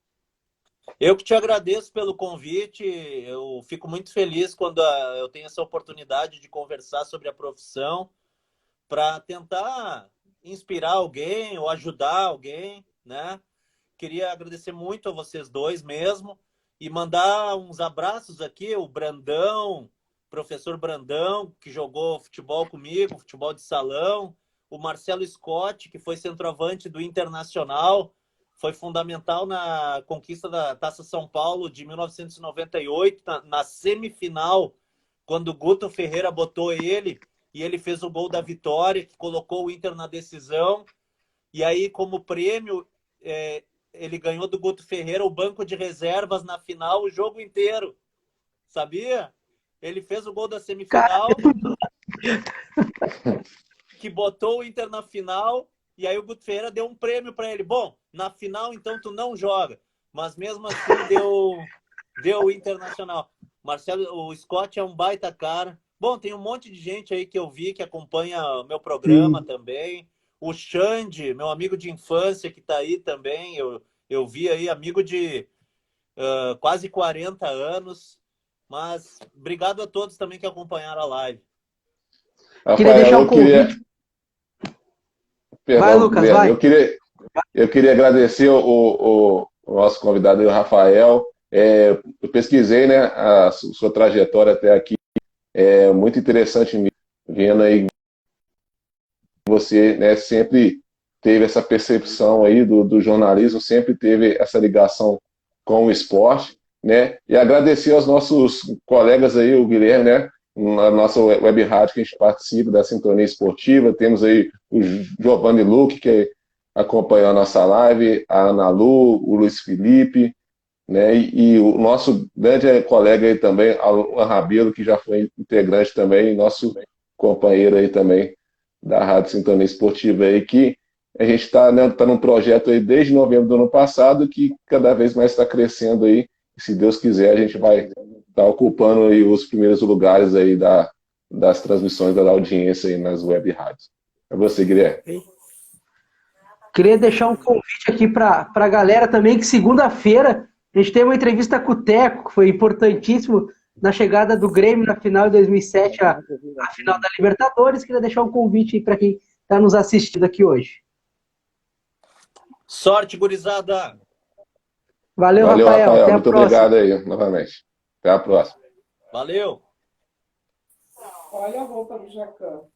Eu que te agradeço pelo convite, eu fico muito feliz quando eu tenho essa oportunidade de conversar sobre a profissão, para tentar inspirar alguém ou ajudar alguém, né? Queria agradecer muito a vocês dois mesmo e mandar uns abraços aqui, o Brandão, professor Brandão, que jogou futebol comigo, futebol de salão, o Marcelo Scott, que foi centroavante do Internacional, foi fundamental na conquista da Taça São Paulo de 1998, na semifinal, quando o Guto Ferreira botou ele e ele fez o gol da vitória, que colocou o Inter na decisão. E aí, como prêmio, ele ganhou do Guto Ferreira o banco de reservas na final, o jogo inteiro. Sabia? Ele fez o gol da semifinal, que botou o Inter na final, e aí o Guto Ferreira deu um prêmio para ele. Bom, na final, então, tu não joga. Mas mesmo assim, deu o Internacional. Marcelo, o Scott é um baita cara. Bom, tem um monte de gente aí que eu vi que acompanha o meu programa também. O Xande, meu amigo de infância, que está aí também. Eu vi aí, amigo de quase 40 anos. Mas obrigado a todos também que acompanharam a live. Queria deixar um convite. Perdão, vai, Lucas, Guilherme. vai. Eu queria agradecer o nosso convidado, o Rafael. Eu pesquisei, né, a sua trajetória até aqui. É muito interessante vendo aí você, né, sempre teve essa percepção aí do jornalismo, sempre teve essa ligação com o esporte, né? E agradecer aos nossos colegas aí, o Guilherme, né? Na nossa web rádio que a gente participa da Sintonia Esportiva, temos aí o Giovanni Luque, que acompanhou a nossa live, a Ana Lu, o Luiz Felipe, né? E o nosso grande colega aí também, Alan Rabelo, que já foi integrante também, nosso companheiro aí também da Rádio Sintonia Esportiva aí, que a gente está, né, num projeto aí desde novembro do ano passado, que cada vez mais está crescendo aí, e se Deus quiser a gente vai estar ocupando aí os primeiros lugares aí das transmissões da audiência aí nas web rádios. É você, Guilherme. Queria deixar um convite aqui para a galera também, que segunda-feira a gente tem uma entrevista com o Teco, que foi importantíssimo na chegada do Grêmio na final de 2007, a final da Libertadores. Queria deixar um convite aí para quem está nos assistindo aqui hoje. Sorte, gurizada! Valeu, Rafael. Até a Muito próxima. obrigado aí, novamente. Até a próxima. Valeu! Olha a roupa do Jacão.